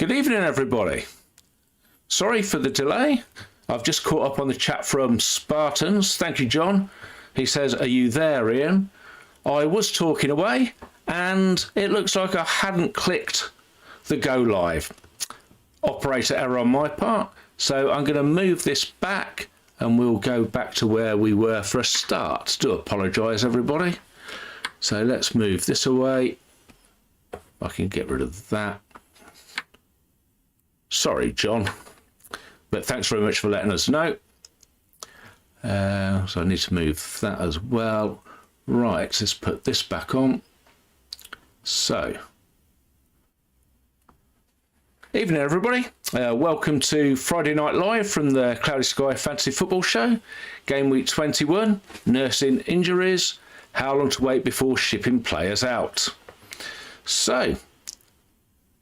Good evening, everybody. Sorry for the delay. I've just caught up on the chat from Spartans. Thank you, John. He says, are you there, Ian? I was talking away, and it looks like I hadn't clicked the go live. Operator error on my part. So I'm going to move this back, and we'll go back to where we were for a start. Do apologise, everybody. So let's move this away. I can get rid of that. Sorry, John, but thanks very much for letting us know. So I need to move that as well. Right, let's put this back on. So, evening everybody. Welcome to Friday Night Live from the Cloudy Sky Fantasy Football Show. Game week 21, nursing injuries, how long to wait before shipping players out. So,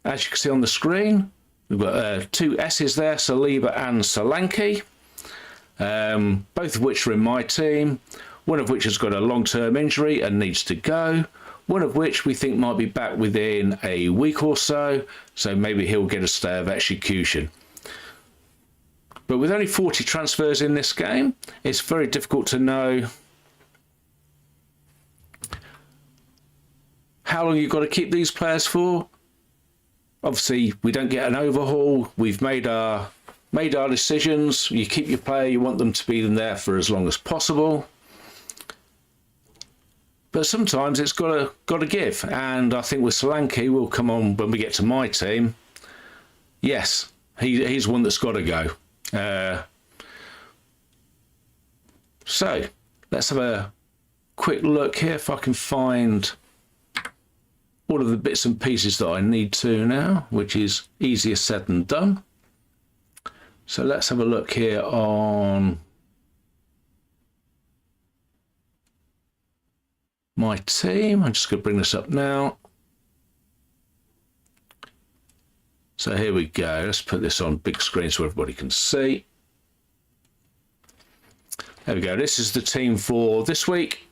as you can see on the screen, we've got two S's there, Saliba and Solanke, both of which are in my team, one of which has got a long-term injury and needs to go, one of which we think might be back within a week or so, so maybe he'll get a stay of execution. But with only 40 transfers in this game, it's very difficult to know how long you've got to keep these players for. Obviously, we don't get an overhaul. We've made our decisions. You keep your player, you want them to be in there for as long as possible. But sometimes it's got to give. And I think with Solanke, we'll come on when we get to my team. Yes, he's one that's got to go. So let's have a quick look here if I can find all of the bits and pieces that I need to now, which is easier said than done. So let's have a look here on my team. I'm just going to bring this up now. So here we go. Let's put this on big screen so everybody can see. There we go. This is the team for this week.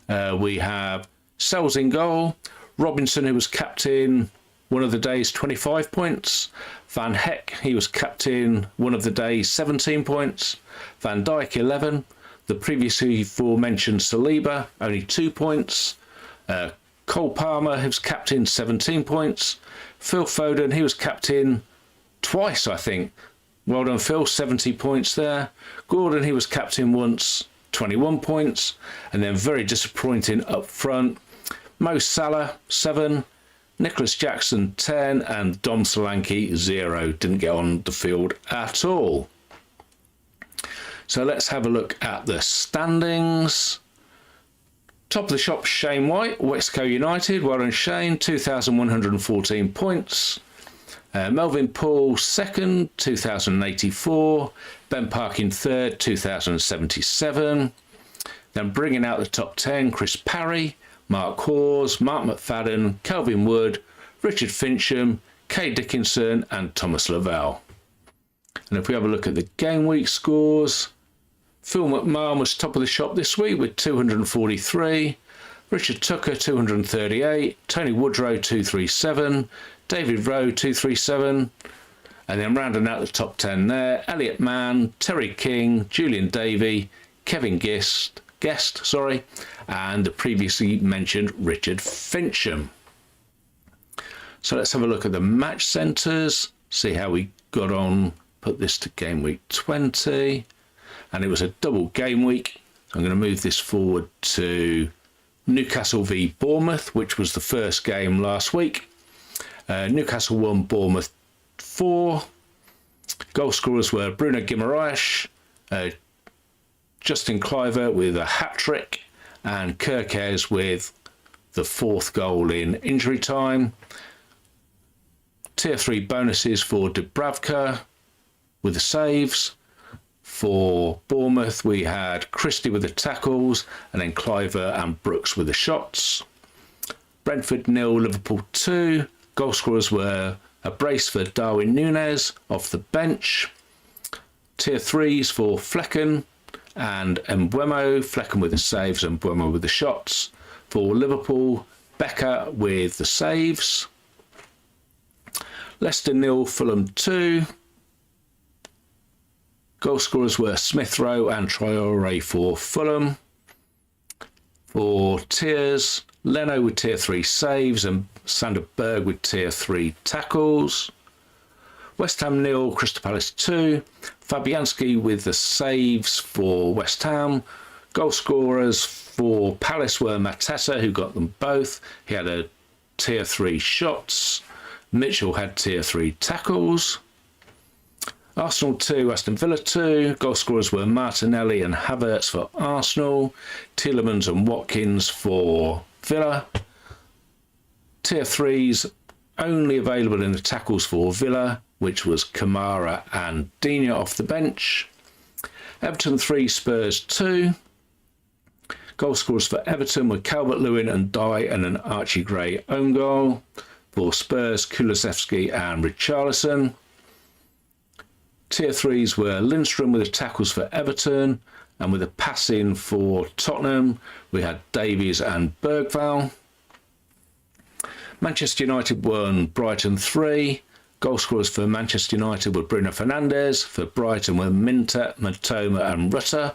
We have Sells in goal. Robinson, who was captain one of the days, 25 points. Van Heck, he was captain one of the days, 17 points. Van Dijk, 11. The previously aforementioned Saliba, only 2 points. Cole Palmer, who was captain, 17 points. Phil Foden, he was captain twice, I think. Well done, Phil, 70 points there. Gordon, he was captain once, 21 points. And then very disappointing up front, Mo Salah, 7, Nicholas Jackson, 10, and Dom Solanke, 0. Didn't get on the field at all. So let's have a look at the standings. Top of the shop, Shane White, Wexco United. Well done, Shane, 2,114 points. Melvin Paul, 2nd, 2,084. Ben Parkin, 3rd, 2,077. Then bringing out the top 10, Chris Parry, Mark Hawes, Mark McFadden, Kelvin Wood, Richard Fincham, Kay Dickinson and Thomas Lavelle. And if we have a look at the game week scores, Phil McMahon was top of the shop this week with 243, Richard Tucker 238, Tony Woodrow 237, David Rowe 237, and then rounding out the top 10 there, Elliot Mann, Terry King, Julian Davey, Kevin Guest, and the previously mentioned Richard Fincham. So let's have a look at the match centres, see how we got on, put this to game week 20, and it was a double game week. I'm going to move this forward to Newcastle v Bournemouth, which was the first game last week. Newcastle won, Bournemouth 4. Goal scorers were Bruno Guimaraes, Justin Cliver with a hat-trick, and Kirkes with the 4th goal in injury time. Tier 3 bonuses for Dubravka with the saves. For Bournemouth, we had Christie with the tackles, and then Cliver and Brooks with the shots. Brentford 0, Liverpool 2. Goal scorers were a brace for Darwin Núñez off the bench. Tier 3s for Flecken and Mbeumo, Flecken with the saves and Mbeumo with the shots. For Liverpool, Becker with the saves. Leicester 0, Fulham 2. Goal scorers were Smith Rowe and Traore for Fulham. For tiers, Leno with tier 3 saves and Sander Berg with tier 3 tackles. West Ham 0, Crystal Palace 2. Fabianski with the saves for West Ham. Goal scorers for Palace were Mateta, who got them both. He had a tier 3 shots. Mitchell had tier 3 tackles. Arsenal 2, Aston Villa 2. Goal scorers were Martinelli and Havertz for Arsenal. Tielemans and Watkins for Villa. Tier 3s only available in the tackles for Villa, which was Kamara and Digne off the bench. Everton 3, Spurs 2. Goal scorers for Everton were Calvert-Lewin and Dye and an Archie Gray own goal. For Spurs, Kulusevski and Richarlison. Tier 3s were Lindstrom with the tackles for Everton, and with the passing for Tottenham, we had Davies and Bergvall. Manchester United won Brighton 3. Goal scorers for Manchester United were Bruno Fernandes. For Brighton were Minter, Matoma and Rutter.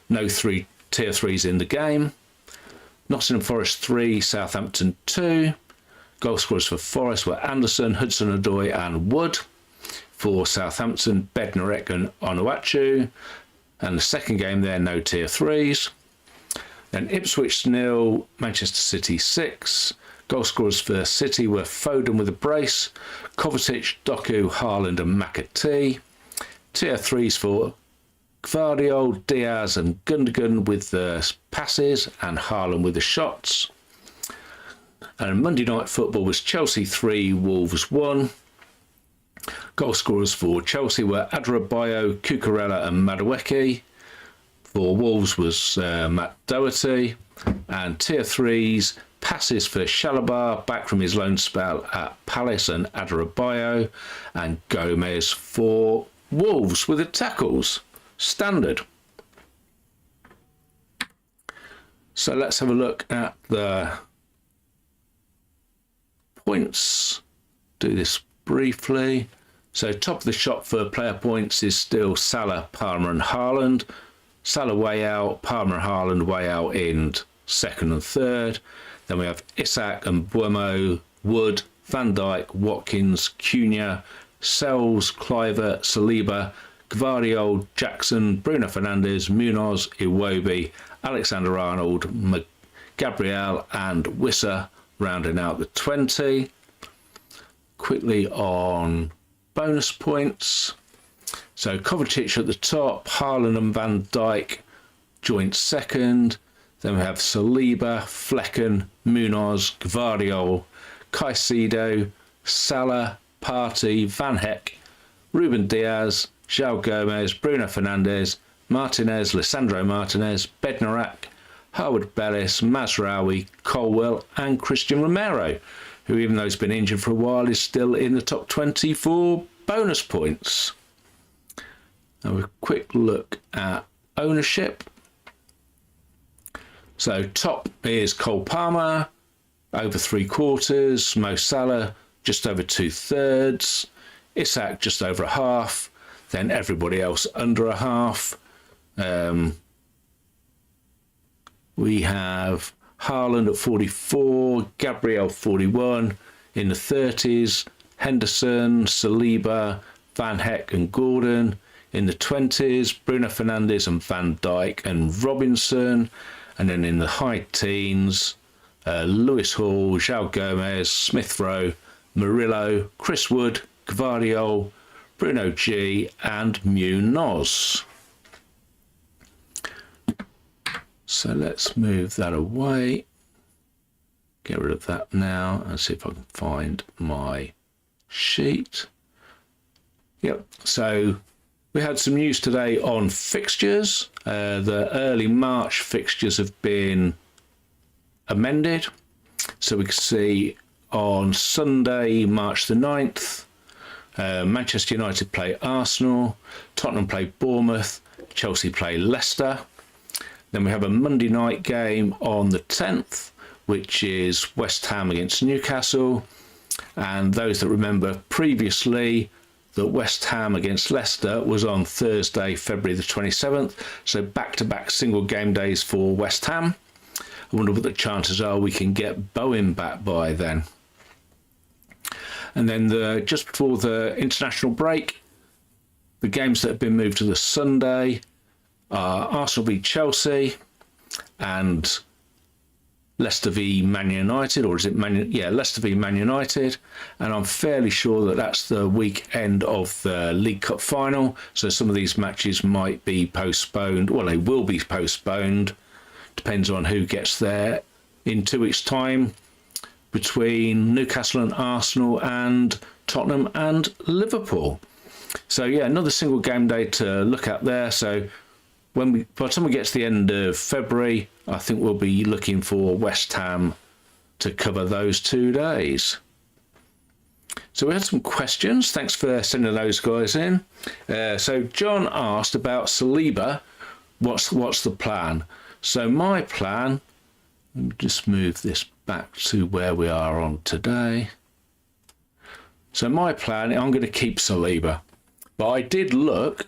No tier 3s in the game. Nottingham Forest 3, Southampton 2. Goal scorers for Forest were Anderson, Hudson-Odoi and Wood. For Southampton, Bednarek and Onuachu. And the second game there, no tier 3s. Then Ipswich 0, Manchester City 6. Goal scorers for City were Foden with a brace, Kovacic, Doku, Haaland and McAtee. Tier 3s for Gvardiol, Diaz and Gundogan with the passes and Haaland with the shots. And Monday Night Football was Chelsea 3, Wolves 1. Goal scorers for Chelsea were Adrabayo, Cucurella and Madueke. For Wolves was Matt Doherty. And tier 3s, passes for Shalabar, back from his loan spell at Palace and Adrabayo. And Gomez for Wolves with the tackles. Standard. So let's have a look at the points. Do this briefly. So top of the shop for player points is still Salah, Palmer and Haaland. Salah way out, Palmer and Haaland way out in second and third. Then we have Isak and Buemo, Wood, Van Dijk, Watkins, Cunha, Sells, Cliver, Saliba, Gvardiol, Jackson, Bruno Fernandes, Munoz, Iwobi, Alexander-Arnold, Gabriel and Wissa rounding out the 20. Quickly on bonus points. So Kovacic at the top, Haaland and Van Dijk joint second. Then we have Saliba, Flecken, Munoz, Gvardiol, Caicedo, Salah, Partey, Van Hecke, Ruben Diaz, João Gomez, Bruno Fernandes, Martinez, Lisandro Martinez, Bednarak, Howard Bellis, Mazraoui, Colwell and Christian Romero, who even though he's been injured for a while is still in the top 20 for bonus points. Now a quick look at ownership. So top is Cole Palmer, over 3/4, Mo Salah just over 2/3, Isak just over a half, then everybody else under a half. We have Haaland at 44, Gabriel 41, in the 30s, Henderson, Saliba, Van Hecke and Gordon. In the 20s, Bruno Fernandes and Van Dijk and Robinson. And then in the high teens, Lewis Hall, João Gomez, Smith Rowe, Murillo, Chris Wood, Gvardiol, Bruno G and Munoz. So let's move that away. Get rid of that now and see if I can find my sheet. Yep, so we had some news today on fixtures. The early March fixtures have been amended. So we can see on Sunday, March the 9th, Manchester United play Arsenal, Tottenham play Bournemouth, Chelsea play Leicester. Then we have a Monday night game on the 10th, which is West Ham against Newcastle. And those that remember previously that West Ham against Leicester was on Thursday, February the 27th. So back-to-back single game days for West Ham. I wonder what the chances are we can get Bowen back by then. And then just before the international break, the games that have been moved to the Sunday are Arsenal v Chelsea and Leicester v Man United, or is it Leicester v Man United, and I'm fairly sure that that's the weekend of the League Cup final, so some of these matches might be postponed. Well, they will be postponed, depends on who gets there in 2 weeks' time, between Newcastle and Arsenal and Tottenham and Liverpool. So yeah, another single game day to look at there. So by the time we get to the end of February, I think we'll be looking for West Ham to cover those 2 days. So we had some questions. Thanks for sending those guys in. So John asked about Saliba. What's the plan? So my plan, let me just move this back to where we are on today. So my plan, I'm going to keep Saliba. But I did look.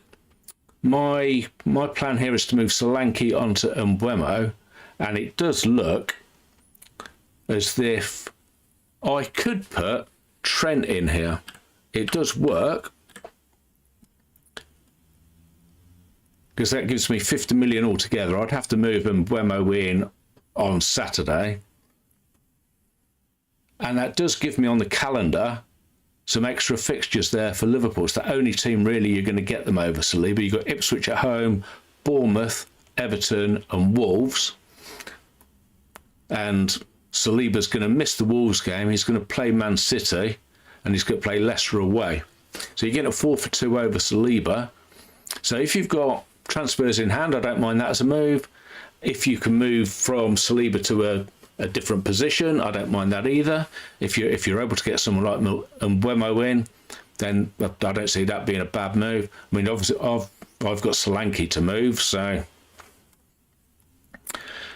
My plan here is to move Solanke onto Mbeumo, and it does look as if I could put Trent in here. It does work, because that gives me 50 million altogether. I'd have to move Mbeumo in on Saturday, and that does give me on the calendar some extra fixtures there for Liverpool. It's the only team really you're going to get them over Saliba. You've got Ipswich at home, Bournemouth, Everton and Wolves. And Saliba's going to miss the Wolves game. He's going to play Man City and he's going to play Leicester away. So you're getting a 4 for 2 over Saliba. So if you've got transfers in hand, I don't mind that as a move. If you can move from Saliba to a different position, I don't mind that either. If you're able to get someone like Mbeumo in, then I don't see that being a bad move. I mean, obviously I've got Solanke to move, so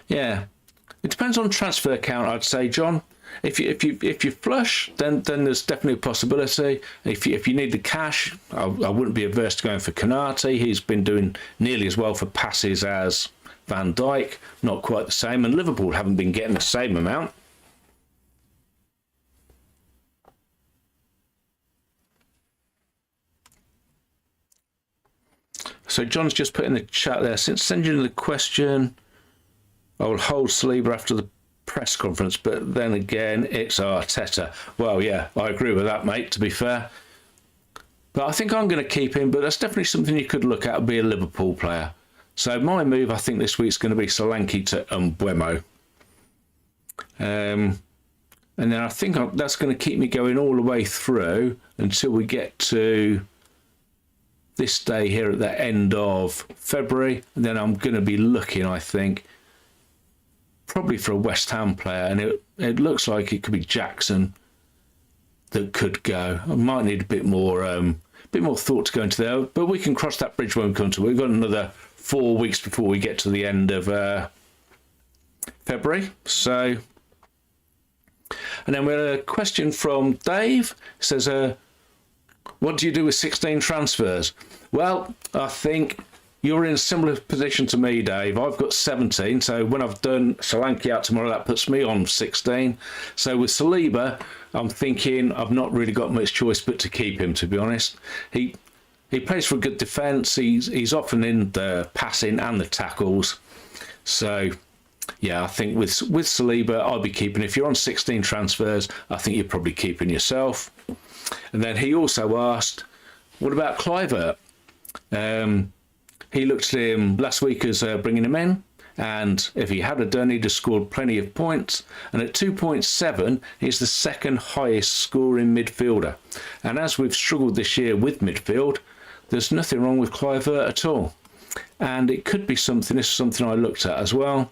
yeah, it depends on transfer account. I'd say, John, if you flush, then there's definitely a possibility. If you need the cash, I wouldn't be averse to going for Konate. He's been doing nearly as well for passes as Van Dijk, not quite the same, and Liverpool haven't been getting the same amount. So John's just put in the chat there, since sending the question, I will hold Saliba after the press conference, but then again, it's Arteta. Well, yeah, I agree with that, mate, to be fair. But I think I'm going to keep him, but that's definitely something you could look at, be a Liverpool player. So my move, I think this week's going to be Solanke to Mbeumo. And then I think that's going to keep me going all the way through until we get to this day here at the end of February. And then I'm going to be looking, I think, probably for a West Ham player. And it looks like it could be Jackson that could go. I might need a bit more thought to go into there, but we can cross that bridge when we come to it. We've got another 4 weeks before we get to the end of February. So, and then we had a question from Dave. It says, what do you do with 16 transfers? Well, I think you're in a similar position to me, Dave. I've got 17, so when I've done Solanke out tomorrow, that puts me on 16. So with Saliba, I'm thinking I've not really got much choice but to keep him, to be honest. He plays for a good defence. He's often in the passing and the tackles. So, yeah, I think with Saliba, I'll be keeping. If you're on 16 transfers, I think you're probably keeping yourself. And then he also asked, what about Kluivert? He looked at him last week as bringing him in. And if he had done, he'd have scored plenty of points. And at 2.7, he's the second highest scoring midfielder. And as we've struggled this year with midfield, there's nothing wrong with Kluivert at all. And it could be something, this is something I looked at as well.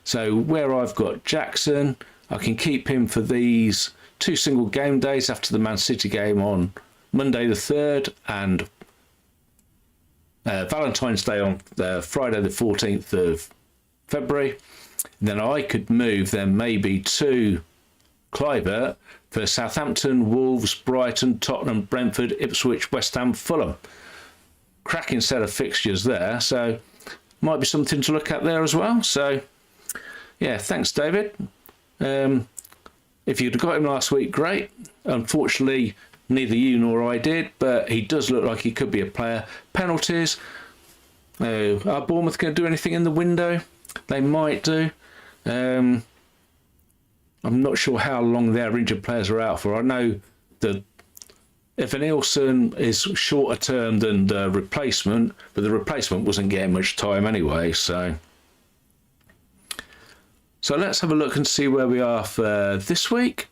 So where I've got Jackson, I can keep him for these 2 single game days after the Man City game on Monday the 3rd and Valentine's Day on Friday the 14th of February. And then I could move them maybe to Kluivert for Southampton, Wolves, Brighton, Tottenham, Brentford, Ipswich, West Ham, Fulham. Cracking set of fixtures there, so might be something to look at there as well. So, yeah, thanks, David. If you'd have got him last week, great. Unfortunately, neither you nor I did, but he does look like he could be a player. Penalties. Are Bournemouth going to do anything in the window? They might do. I'm not sure how long their injured players are out for. I know that if an Ilson is shorter term than the replacement, but the replacement wasn't getting much time anyway, so let's have a look and see where we are for this week.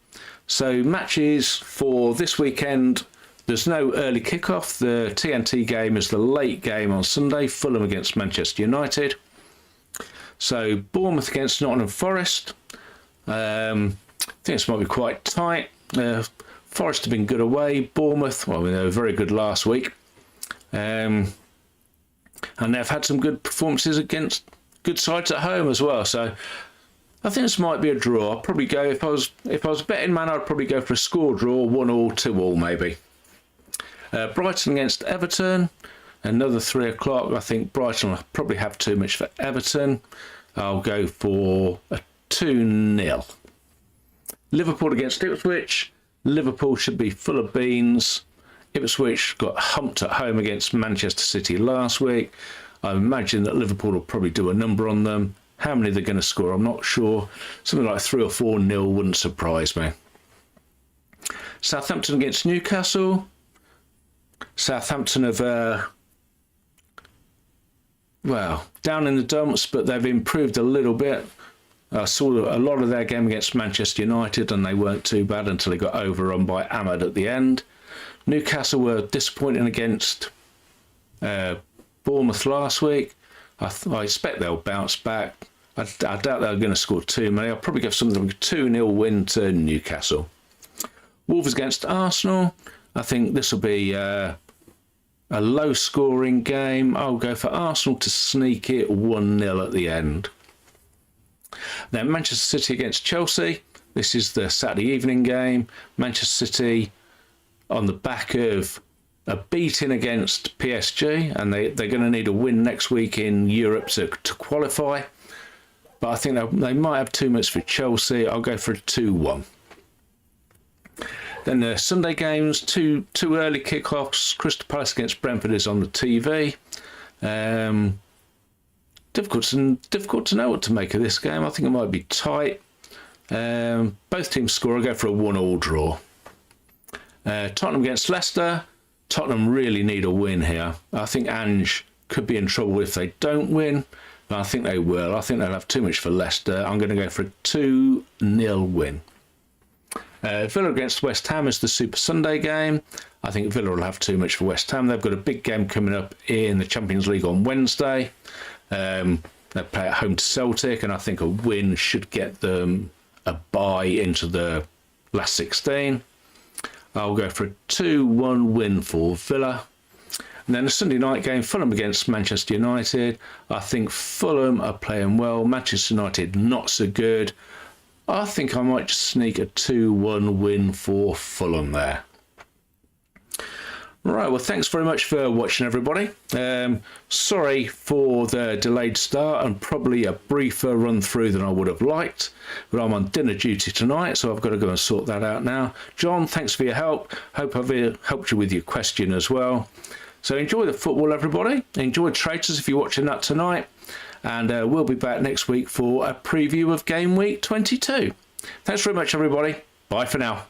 So matches for this weekend, there's no early kickoff. The TNT game is the late game on Sunday, Fulham against Manchester United. So Bournemouth against Nottingham Forest. I think this might be quite tight. Forest have been good away. Bournemouth, well, they were very good last week. And they've had some good performances against good sides at home as well. So I think this might be a draw. I'd probably go, if I was a betting man, I'd probably go for a score draw, 1-1, 2-2 maybe. Brighton against Everton, another 3 o'clock. I think Brighton will probably have too much for Everton. I'll go for a 2-0. Liverpool against Ipswich. Liverpool should be full of beans. Ipswich got humped at home against Manchester City last week. I imagine that Liverpool will probably do a number on them. How many they're going to score, I'm not sure. Something like 3 or 4-0 wouldn't surprise me. Southampton against Newcastle. Southampton have, down in the dumps, but they've improved a little bit. I saw a lot of their game against Manchester United, and they weren't too bad until they got overrun by Ahmad at the end. Newcastle were disappointing against Bournemouth last week. I expect they'll bounce back. I doubt they're going to score too many. I'll probably give something like a 2-0 win to Newcastle. Wolves against Arsenal. I think this will be a low-scoring game. I'll go for Arsenal to sneak it 1-0 at the end. Then Manchester City against Chelsea. This is the Saturday evening game. Manchester City on the back of a beating against PSG, and they're going to need a win next week in Europe to qualify. But I think they might have too much for Chelsea. I'll go for a 2-1. Then the Sunday games, two early kickoffs. Crystal Palace against Brentford is on the TV. Difficult to know what to make of this game. I think it might be tight. Both teams score. I'll go for a 1-1 draw. Tottenham against Leicester. Tottenham really need a win here. I think Ange could be in trouble if they don't win, but I think they will. I think they'll have too much for Leicester. I'm going to go for a 2-0 win. Villa against West Ham is the Super Sunday game. I think Villa will have too much for West Ham. They've got a big game coming up in the Champions League on Wednesday. They play at home to Celtic, and I think a win should get them a bye into the last 16. I'll go for a 2-1 win for Villa. And then a Sunday night game, Fulham against Manchester United. I think Fulham are playing well. Manchester United not so good. I think I might just sneak a 2-1 win for Fulham there. Right, well, thanks very much for watching, everybody. Sorry for the delayed start and probably a briefer run through than I would have liked, but I'm on dinner duty tonight, so I've got to go and sort that out now. John, thanks for your help. Hope I've helped you with your question as well. So enjoy the football, everybody. Enjoy Traitors if you're watching that tonight, and we'll be back next week for a preview of Game Week 22. Thanks very much, everybody. Bye for now.